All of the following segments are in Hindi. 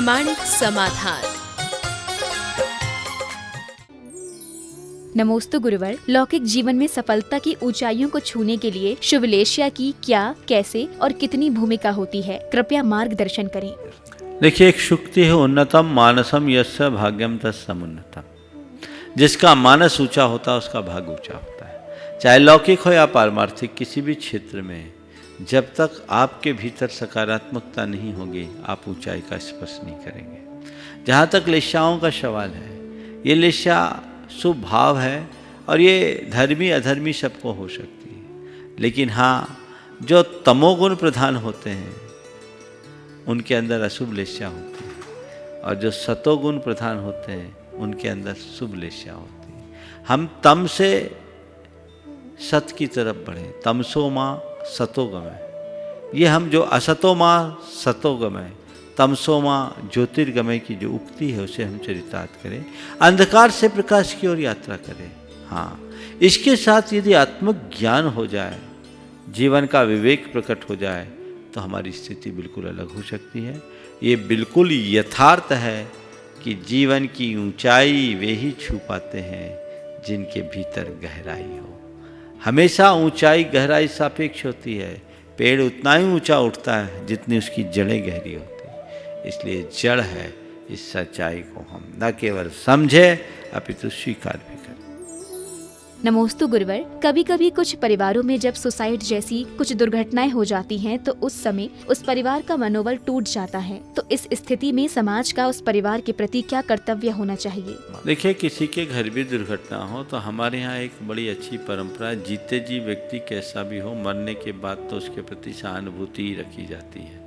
प्रामाणिक समाधान। नमोस्तु गुरुवर। लौकिक जीवन में सफलता की ऊंचाइयों को छूने के लिए शुभलेश्या की क्या, कैसे और कितनी भूमिका होती है, कृपया मार्गदर्शन करें। देखिए, एक शुक्ति है, उन्नतम मानसम यस्य भाग्यम तत्समुन्नतम। जिसका मानस ऊंचा होता है उसका भाग्य ऊंचा होता है। चाहे लौकिक हो या पारमार्थिक, किसी भी क्षेत्र में जब तक आपके भीतर सकारात्मकता नहीं होगी आप ऊंचाई का स्पर्श नहीं करेंगे। जहाँ तक लेश्याओं का सवाल है, ये लेश्या शुभ भाव है और ये धर्मी अधर्मी सबको हो सकती है, लेकिन हाँ, जो तमोगुण प्रधान होते हैं उनके अंदर अशुभ लेश्या होती है और जो सतोगुण प्रधान होते हैं उनके अंदर शुभ लेश्या होती है। हम तम से सत की तरफ बढ़े, तमसो माँ सतोगमय। ये हम जो असतो माँ सतोगमय, तमसो माँ ज्योतिर्गमय की जो उक्ति है उसे हम चरितार्थ करें, अंधकार से प्रकाश की ओर यात्रा करें। हाँ, इसके साथ यदि आत्मज्ञान हो जाए, जीवन का विवेक प्रकट हो जाए तो हमारी स्थिति बिल्कुल अलग हो सकती है। ये बिल्कुल यथार्थ है कि जीवन की ऊंचाई वे ही छू पाते हैं जिनके भीतर गहराई हो। हमेशा ऊंचाई गहराई सापेक्ष होती है। पेड़ उतना ही ऊंचा उठता है जितनी उसकी जड़ें गहरी होती हैं। इसलिए जड़ है, इस सच्चाई को हम न केवल समझे अपितु स्वीकार भी करें। नमोस्तु गुरुवर। कभी कभी कुछ परिवारों में जब सुसाइड जैसी कुछ दुर्घटनाएं हो जाती हैं तो उस समय उस परिवार का मनोबल टूट जाता है। तो इस स्थिति में समाज का उस परिवार के प्रति क्या कर्तव्य होना चाहिए? देखिए, किसी के घर भी दुर्घटना हो तो हमारे यहाँ एक बड़ी अच्छी परंपरा, जीते जी व्यक्ति कैसा भी हो, मरने के बाद तो उसके प्रति सहानुभूति ही रखी जाती है।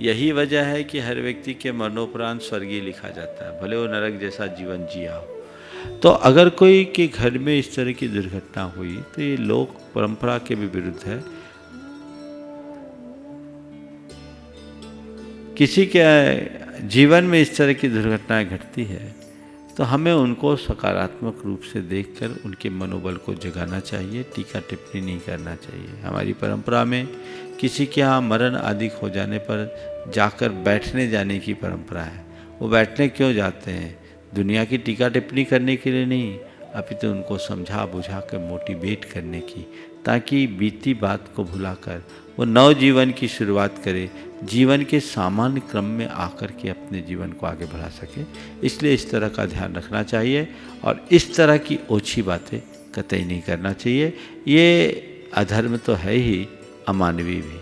यही वजह है कि हर व्यक्ति के मरणोपरांत स्वर्गीय लिखा जाता है, भले वो नरक जैसा जीवन जिया हो। तो अगर कोई के घर में इस तरह की दुर्घटना हुई तो ये लोक परंपरा के भी विरुद्ध है। किसी के जीवन में इस तरह की दुर्घटनाएं घटती है तो हमें उनको सकारात्मक रूप से देखकर उनके मनोबल को जगाना चाहिए, टीका टिप्पणी नहीं करना चाहिए। हमारी परंपरा में किसी के यहाँ मरण आदि हो जाने पर जाकर बैठने जाने की परंपरा है। वो बैठने क्यों जाते हैं? दुनिया की टीका टिप्पणी करने के लिए नहीं, अपितु उनको समझा बुझा कर मोटिवेट करने की, ताकि बीती बात को भुलाकर वो नव जीवन की शुरुआत करे, जीवन के सामान्य क्रम में आकर के अपने जीवन को आगे बढ़ा सके। इसलिए इस तरह का ध्यान रखना चाहिए और इस तरह की ओछी बातें कतई नहीं करना चाहिए। ये अधर्म तो है ही, अमानवीय भी।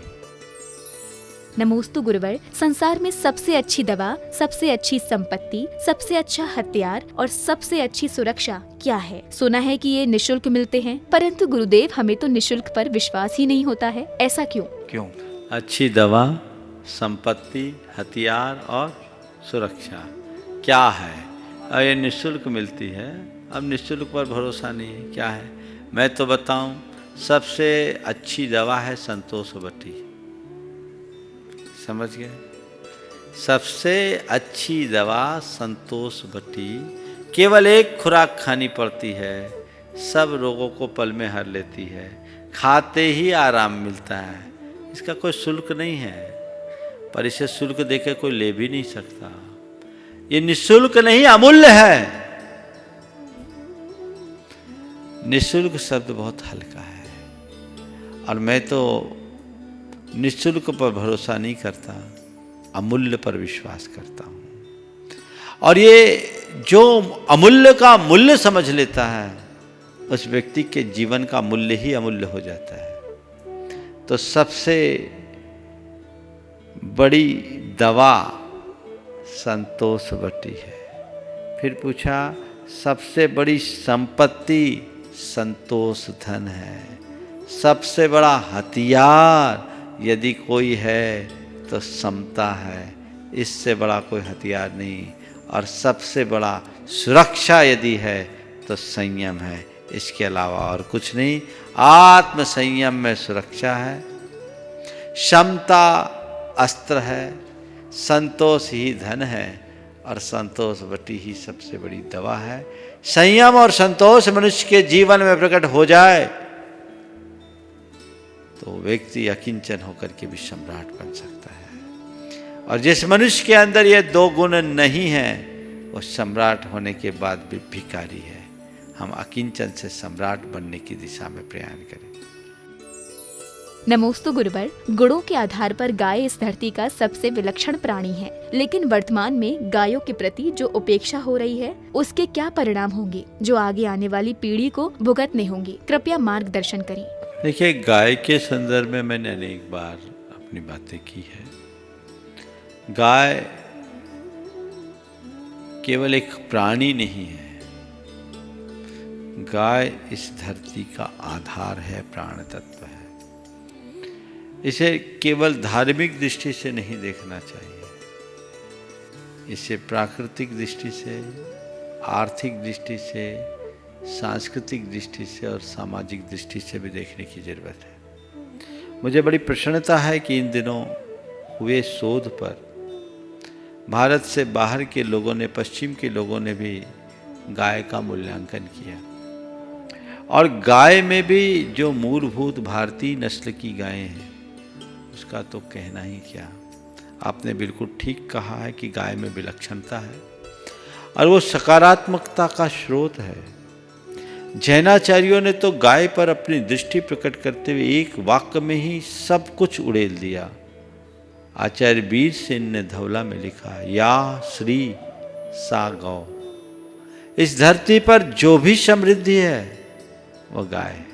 नमोस्तु गुरुवर। संसार में सबसे अच्छी दवा, सबसे अच्छी संपत्ति, सबसे अच्छा हथियार और सबसे अच्छी सुरक्षा क्या है? सुना है कि ये निशुल्क मिलते हैं, परंतु गुरुदेव हमें तो निशुल्क पर विश्वास ही नहीं होता है। ऐसा क्यों? अच्छी दवा, संपत्ति, हथियार और सुरक्षा क्या है? और ये निशुल्क मिलती है। अब निशुल्क पर भरोसा नहीं है, क्या है? मैं तो बताऊं, सबसे अच्छी दवा है संतोष बटी। समझ गए? सबसे अच्छी दवा संतोष बटी, केवल एक खुराक खानी पड़ती है, सब रोगों को पल में हर लेती है, खाते ही आराम मिलता है। इसका कोई शुल्क नहीं है, पर इसे शुल्क देकर कोई ले भी नहीं सकता। ये निःशुल्क नहीं, अमूल्य है। निःशुल्क शब्द बहुत हल्का है और मैं तो निःशुल्क पर भरोसा नहीं करता, अमूल्य पर विश्वास करता हूँ। और ये जो अमूल्य का मूल्य समझ लेता है उस व्यक्ति के जीवन का मूल्य ही अमूल्य हो जाता है। तो सबसे बड़ी दवा संतोष बटी है। फिर पूछा, सबसे बड़ी संपत्ति संतोष धन है। सबसे बड़ा हथियार यदि कोई है तो समता है, इससे बड़ा कोई हथियार नहीं। और सबसे बड़ा सुरक्षा यदि है तो संयम है, इसके अलावा और कुछ नहीं। आत्म संयम में सुरक्षा है, क्षमता अस्त्र है, संतोष ही धन है और संतोष बटी ही सबसे बड़ी दवा है। संयम और संतोष मनुष्य के जीवन में प्रकट हो जाए तो व्यक्ति अकिंचन होकर के भी सम्राट बन सकता है। और जिस मनुष्य के अंदर ये दो गुण नहीं है वो सम्राट होने के बाद भी भिखारी है। हम अकिंचन से सम्राट बनने की दिशा में प्रयाण करें। नमोस्तु गुरुवर, गुणों के आधार पर गाय इस धरती का सबसे विलक्षण प्राणी है, लेकिन वर्तमान में गायों के प्रति जो उपेक्षा हो रही है उसके क्या परिणाम होंगे जो आगे आने वाली पीढ़ी को भुगतने होंगे? कृपया मार्गदर्शन करें। देखिए, गाय के संदर्भ में मैंने अनेक बार अपनी बातें की है। गाय केवल एक प्राणी नहीं है, गाय इस धरती का आधार है, प्राण तत्व है। इसे केवल धार्मिक दृष्टि से नहीं देखना चाहिए, इसे प्राकृतिक दृष्टि से, आर्थिक दृष्टि से, सांस्कृतिक दृष्टि से और सामाजिक दृष्टि से भी देखने की जरूरत है। मुझे बड़ी प्रसन्नता है कि इन दिनों हुए शोध पर भारत से बाहर के लोगों ने, पश्चिम के लोगों ने भी गाय का मूल्यांकन किया और गाय में भी जो मूलभूत भारतीय नस्ल की गायें हैं उसका तो कहना ही क्या। आपने बिल्कुल ठीक कहा है कि गाय में विलक्षणता है और वो सकारात्मकता का स्रोत है। जैनाचार्यों ने तो गाय पर अपनी दृष्टि प्रकट करते हुए एक वाक्य में ही सब कुछ उड़ेल दिया। आचार्य वीर सेन ने धवला में लिखा, या श्री सा गौ। इस धरती पर जो भी समृद्धि है वह गाय है।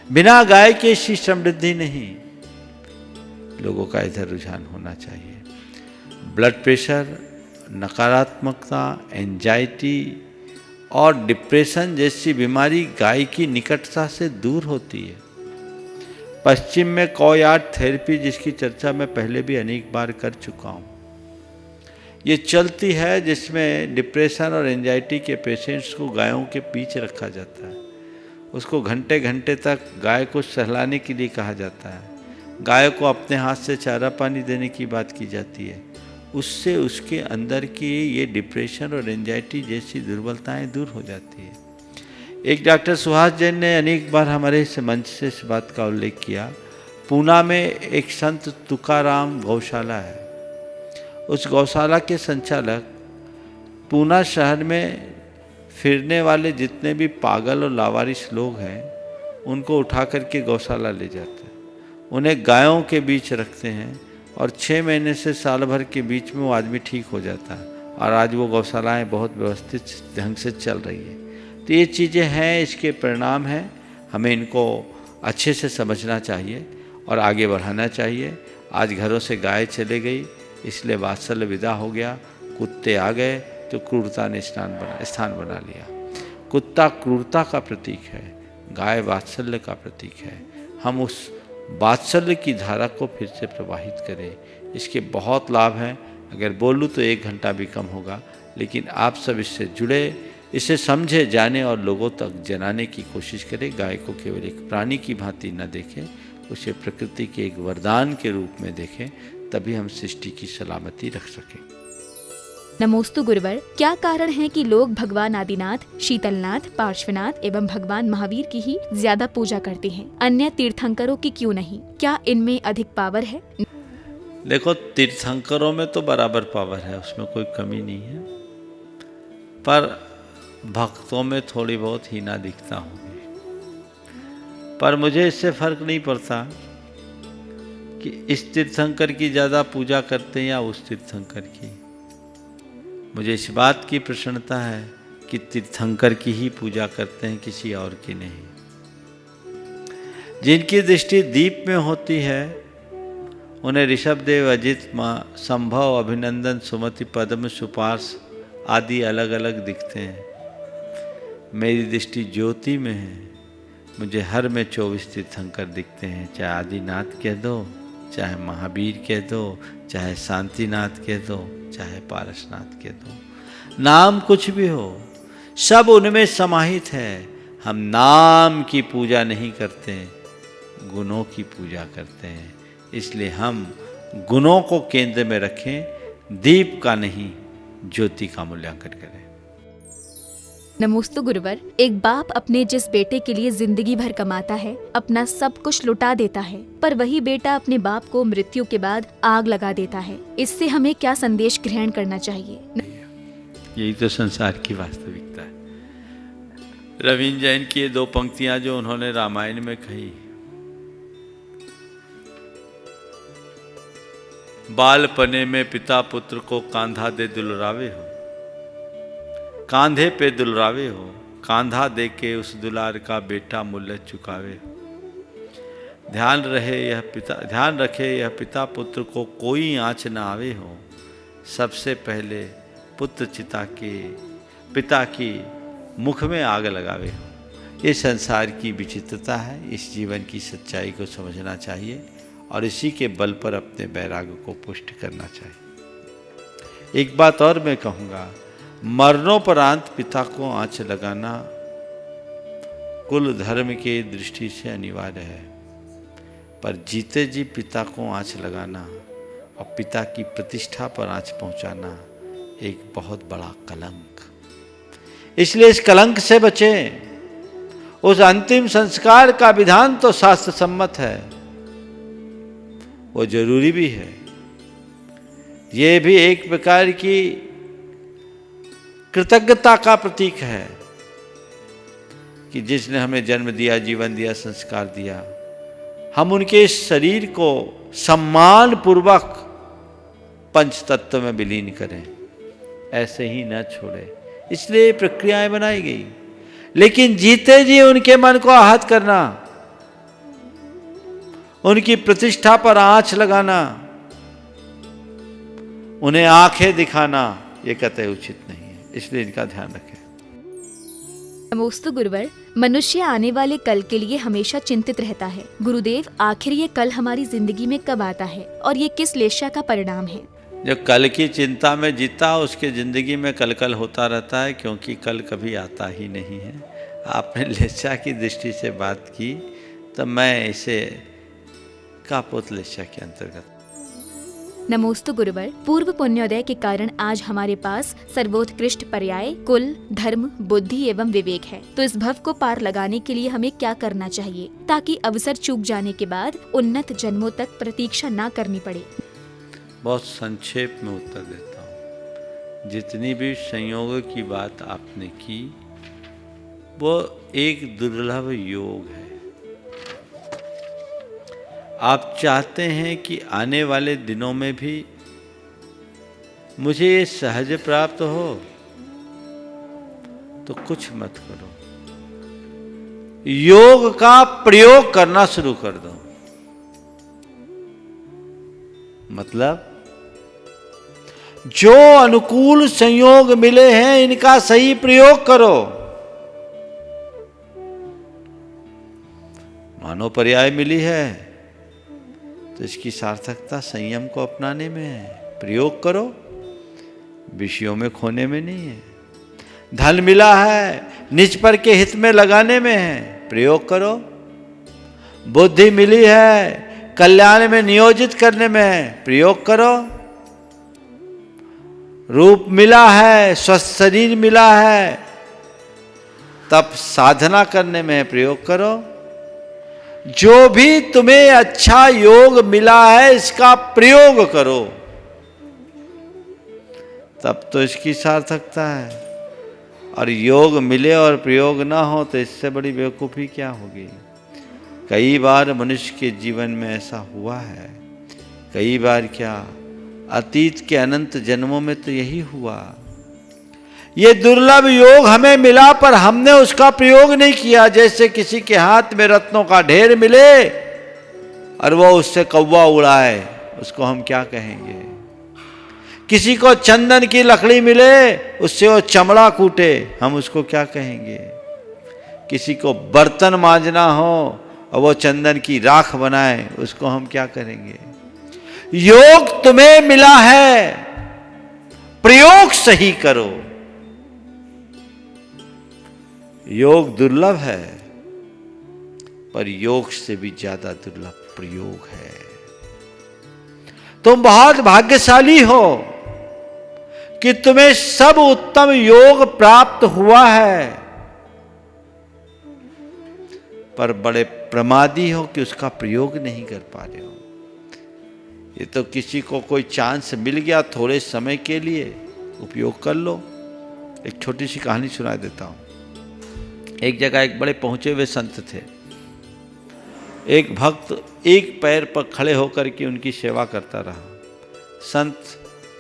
बिना गाय के ऐसी समृद्धि नहीं। लोगों का इधर रुझान होना चाहिए। ब्लड प्रेशर, नकारात्मकता, एंजाइटी और डिप्रेशन जैसी बीमारी गाय की निकटता से दूर होती है। पश्चिम में कॉयार्ड थेरेपी, जिसकी चर्चा मैं पहले भी अनेक बार कर चुका हूँ, ये चलती है, जिसमें डिप्रेशन और एंजाइटी के पेशेंट्स को गायों के बीच रखा जाता है। उसको घंटे घंटे तक गाय को सहलाने के लिए कहा जाता है। गाय को अपने हाथ से चारा पानी देने की बात की जाती है। उससे उसके अंदर की ये डिप्रेशन और एंजाइटी जैसी दुर्बलताएं दूर हो जाती है। एक डॉक्टर सुहास जैन ने अनेक बार हमारे इस मंच से इस बात का उल्लेख किया। पूना में एक संत तुकाराम गौशाला है। उस गौशाला के संचालक पूना शहर में फिरने वाले जितने भी पागल और लावारिस लोग हैं उनको उठा करके गौशाला ले जाते हैं, उन्हें गायों के बीच रखते हैं और 6 महीने से साल भर के बीच में वो आदमी ठीक हो जाता है। और आज वो गौशालाएं बहुत व्यवस्थित ढंग से चल रही है। तो ये चीज़ें हैं, इसके परिणाम हैं। हमें इनको अच्छे से समझना चाहिए और आगे बढ़ाना चाहिए। आज घरों से गाय चले गई इसलिए वात्सल्य विदा हो गया, कुत्ते आ गए तो क्रूरता ने स्थान बना लिया। कुत्ता क्रूरता का प्रतीक है, गाय वात्सल्य का प्रतीक है। हम उस वात्सल्य की धारा को फिर से प्रवाहित करें। इसके बहुत लाभ हैं। अगर बोलूँ तो 1 घंटा भी कम होगा, लेकिन आप सब इससे जुड़े, इसे समझे, जाने और लोगों तक जनाने की कोशिश करें। गाय को केवल एक प्राणी की भांति न देखें, उसे प्रकृति के एक वरदान के रूप में देखें, तभी हम सृष्टि की सलामती रख सकें। नमोस्तु गुरुवर, क्या कारण है कि लोग भगवान आदिनाथ, शीतलनाथ, पार्श्वनाथ एवं भगवान महावीर की ही ज्यादा पूजा करते हैं, अन्य तीर्थंकरों की क्यों नहीं? क्या इनमें अधिक पावर है? देखो, तीर्थंकरों में तो बराबर पावर है, उसमें कोई कमी नहीं है, पर भक्तों में थोड़ी बहुत हीना दिखता होगी। पर मुझे इससे फर्क नहीं पड़ता कि इस तीर्थंकर की ज़्यादा पूजा करते हैं या उस तीर्थंकर की। मुझे इस बात की प्रसन्नता है कि तीर्थंकर की ही पूजा करते हैं, किसी और की नहीं। जिनकी दृष्टि दीप में होती है उन्हें ऋषभदेव, अजित, माँ, संभव, अभिनंदन, सुमति, पद्म, सुपार्श आदि अलग अलग दिखते हैं। मेरी दृष्टि ज्योति में है। मुझे हर में 24 तीर्थंकर दिखते हैं, चाहे आदिनाथ कह दो, चाहे महावीर कह दो, चाहे शांतिनाथ कह दो, चाहे पारसनाथ कह दो। नाम कुछ भी हो, सब उनमें समाहित है। हम नाम की पूजा नहीं करते, गुणों की पूजा करते हैं। इसलिए हम गुणों को केंद्र में रखें, दीप का नहीं, ज्योति का मूल्यांकन करें। नमोस्तु गुरुवर। एक बाप अपने जिस बेटे के लिए जिंदगी भर कमाता है, अपना सब कुछ लुटा देता है, पर वही बेटा अपने बाप को मृत्यु के बाद आग लगा देता है। इससे हमें क्या संदेश ग्रहण करना चाहिए? यही तो संसार की वास्तविकता है। रवींद्र जैन की ये 2 पंक्तियां जो उन्होंने रामायण में कही, बालपने में पिता पुत्र को कांधा दे दुलरावे हो, कांधे पे दुलरावे हो, कांधा दे के उस दुलार का बेटा मूल्य चुकावे हो। ध्यान रखे यह पिता पुत्र को कोई आँच न आवे हो, सबसे पहले पुत्र चिता के पिता की मुख में आग लगावे हो। ये संसार की विचित्रता है, इस जीवन की सच्चाई को समझना चाहिए और इसी के बल पर अपने वैराग्य को पुष्ट करना चाहिए। एक बात और मैं कहूँगा, मरणोपरांत पिता को आँच लगाना कुल धर्म के दृष्टि से अनिवार्य है, पर जीते जी पिता को आँच लगाना और पिता की प्रतिष्ठा पर आँच पहुँचाना एक बहुत बड़ा कलंक। इसलिए इस कलंक से बचें। उस अंतिम संस्कार का विधान तो शास्त्र सम्मत है, वो जरूरी भी है। ये भी एक प्रकार की कृतज्ञता का प्रतीक है कि जिसने हमें जन्म दिया, जीवन दिया, संस्कार दिया, हम उनके शरीर को सम्मान पूर्वक पंच तत्व में विलीन करें, ऐसे ही न छोड़े। इसलिए प्रक्रियाएं बनाई गई, लेकिन जीते जी उनके मन को आहत करना, उनकी प्रतिष्ठा पर आंच लगाना, उन्हें आंखें दिखाना, ये कतई उचित नहीं है। इसलिए इनका ध्यान रखें। नमोस्तु गुरुवर। मनुष्य आने वाले कल के लिए हमेशा चिंतित रहता है। गुरुदेव, आखिर ये कल हमारी जिंदगी में कब आता है और ये किस लेशा का परिणाम है? जो कल की चिंता में जीता, उसके जिंदगी में कल कल होता रहता है, क्योंकि कल कभी आता ही नहीं है। आपने लेशा की दृष्टि से बात की, तो मैं इसे कापोत लेशा के अंतर्गत। नमोस्तु गुरुवर। पूर्व पुण्योदय के कारण आज हमारे पास सर्वोत्कृष्ट पर्याय कुल, धर्म, बुद्धि एवं विवेक है। तो इस भव को पार लगाने के लिए हमें क्या करना चाहिए, ताकि अवसर चूक जाने के बाद उन्नत जन्मों तक प्रतीक्षा ना करनी पड़े? बहुत संक्षेप में उत्तर देता हूँ। जितनी भी संयोगों की बात आपने की, वो एक दुर्लभ योग है। आप चाहते हैं कि आने वाले दिनों में भी मुझे ये सहज प्राप्त हो, तो कुछ मत करो, योग का प्रयोग करना शुरू कर दो। मतलब जो अनुकूल संयोग मिले हैं, इनका सही प्रयोग करो। मानो पर्याय मिली है, तो इसकी सार्थकता संयम को अपनाने में है। प्रयोग करो, विषयों में खोने में नहीं है। धन मिला है, निज पर के हित में लगाने में है। प्रयोग करो। बुद्धि मिली है, कल्याण में नियोजित करने में है। प्रयोग करो। रूप मिला है, स्वस्थ शरीर मिला है, तब साधना करने में प्रयोग करो। जो भी तुम्हें अच्छा योग मिला है, इसका प्रयोग करो, तब तो इसकी सार्थकता है। और योग मिले और प्रयोग ना हो, तो इससे बड़ी बेवकूफ़ी क्या होगी। कई बार मनुष्य के जीवन में ऐसा हुआ है, कई बार क्या, अतीत के अनंत जन्मों में तो यही हुआ। ये दुर्लभ योग हमें मिला, पर हमने उसका प्रयोग नहीं किया। जैसे किसी के हाथ में रत्नों का ढेर मिले और वो उससे कौवा उड़ाए, उसको हम क्या कहेंगे। किसी को चंदन की लकड़ी मिले, उससे वो चमड़ा कूटे, हम उसको क्या कहेंगे। किसी को बर्तन मांजना हो और वो चंदन की राख बनाए, उसको हम क्या करेंगे। योग तुम्हें मिला है, प्रयोग सही करो। योग दुर्लभ है, पर योग से भी ज्यादा दुर्लभ प्रयोग है। तुम बहुत भाग्यशाली हो कि तुम्हें सब उत्तम योग प्राप्त हुआ है, पर बड़े प्रमादी हो कि उसका प्रयोग नहीं कर पा रहे हो। ये तो किसी को कोई चांस मिल गया थोड़े समय के लिए, उपयोग कर लो। एक छोटी सी कहानी सुना देता हूं। एक जगह एक बड़े पहुंचे हुए संत थे। एक भक्त एक पैर पर खड़े होकर के उनकी सेवा करता रहा। संत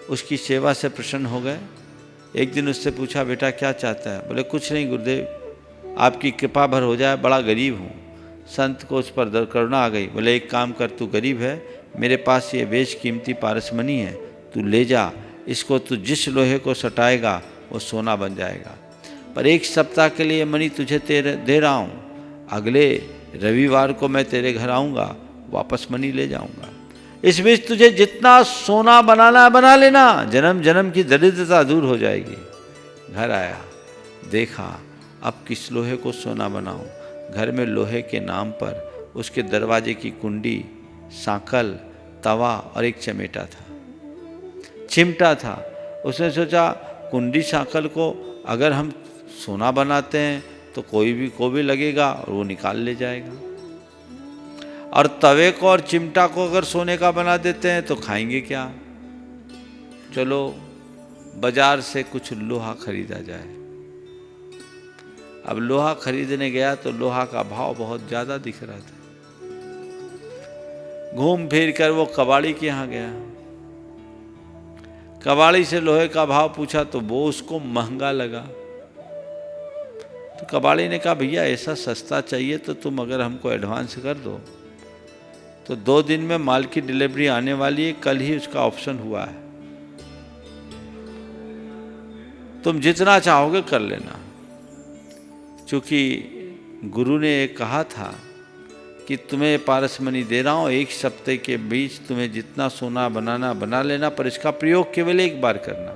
उसकी सेवा से प्रसन्न हो गए। एक दिन उससे पूछा, बेटा क्या चाहता है? बोले कुछ नहीं गुरुदेव, आपकी कृपा भर हो जाए, बड़ा गरीब हूँ। संत को उस पर करुणा आ गई। बोले एक काम कर, तू गरीब है, मेरे पास ये बेशकीमती पारसमणि है, तू ले जा, इसको तू जिस लोहे को सटाएगा वो सोना बन जाएगा। पर एक सप्ताह के लिए मणि तुझे दे रहा हूँ, अगले रविवार को मैं तेरे घर आऊँगा, वापस मणि ले जाऊँगा। इस बीच तुझे जितना सोना बनाना है बना लेना, जन्म जन्म की दरिद्रता दूर हो जाएगी। घर आया, देखा अब किस लोहे को सोना बनाऊं। घर में लोहे के नाम पर उसके दरवाजे की कुंडी, सांकल, तवा और एक चमेटा था, चिमटा था। उसने सोचा कुंडी सांकल को अगर हम सोना बनाते हैं तो कोई भी लगेगा और वो निकाल ले जाएगा, और तवे को और चिमटा को अगर सोने का बना देते हैं तो खाएंगे क्या। चलो बाजार से कुछ लोहा खरीदा जाए। अब लोहा खरीदने गया तो लोहा का भाव बहुत ज़्यादा दिख रहा था। घूम फिर कर वो कबाड़ी के यहाँ गया। कबाड़ी से लोहे का भाव पूछा तो वो उसको महंगा लगा। तो कबाड़ी ने कहा, भैया ऐसा सस्ता चाहिए तो तुम अगर हमको एडवांस कर दो तो 2 दिन में माल की डिलीवरी आने वाली है, कल ही उसका ऑप्शन हुआ है, तुम जितना चाहोगे कर लेना। क्योंकि गुरु ने कहा था कि तुम्हें पारसमणि दे रहा हूँ, 1 सप्ताह के बीच तुम्हें जितना सोना बनाना बना लेना, पर इसका प्रयोग केवल एक बार करना।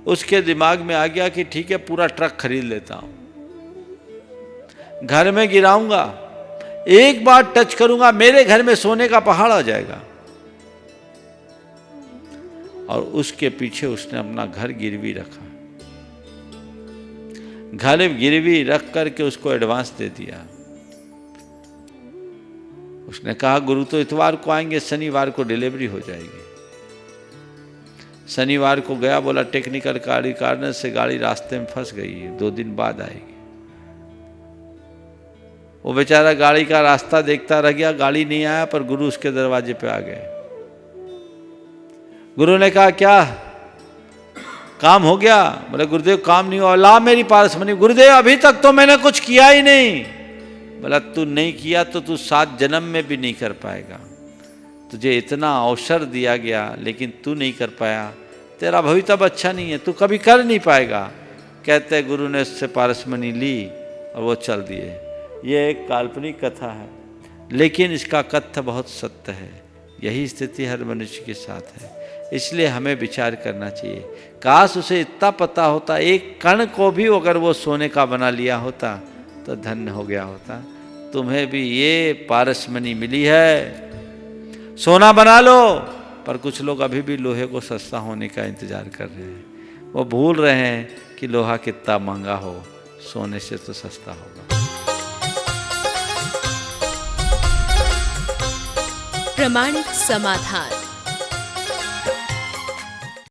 उसके दिमाग में आ गया कि ठीक है, पूरा ट्रक खरीद लेता हूँ, घर में गिराऊंगा, एक बार टच करूंगा, मेरे घर में सोने का पहाड़ आ जाएगा। और उसके पीछे उसने अपना घर गिरवी रखा। घर गिरवी रख करके उसको एडवांस दे दिया। उसने कहा गुरु तो इतवार को आएंगे, शनिवार को डिलीवरी हो जाएगी। शनिवार को गया, बोला टेक्निकल कारण से गाड़ी रास्ते में फंस गई है, 2 दिन बाद आएगी। वो बेचारा गाड़ी का रास्ता देखता रह गया, गाड़ी नहीं आया, पर गुरु उसके दरवाजे पे आ गए। गुरु ने कहा क्या काम हो गया? बोले गुरुदेव काम नहीं हुआ। ला मेरी पारसमणि। गुरुदेव अभी तक तो मैंने कुछ किया ही नहीं। बोला तू नहीं किया तो तू 7 जन्म में भी नहीं कर पाएगा। तुझे इतना अवसर दिया गया लेकिन तू नहीं कर पाया, तेरा भविष्य अब अच्छा नहीं है, तू कभी कर नहीं पाएगा। कहते गुरु ने उससे पारसमणि ली और वो चल दिए। ये एक काल्पनिक कथा है, लेकिन इसका कथ्य बहुत सत्य है। यही स्थिति हर मनुष्य के साथ है, इसलिए हमें विचार करना चाहिए। काश उसे इतना पता होता, एक कण को भी अगर वो सोने का बना लिया होता तो धन्य हो गया होता। तुम्हें भी ये पारसमणि मिली है, सोना बना लो। पर कुछ लोग अभी भी लोहे को सस्ता होने का इंतजार कर रहे हैं। वो भूल रहे हैं कि लोहा कितना महंगा हो, सोने से तो सस्ता होगा। प्रामाणिक समाधान।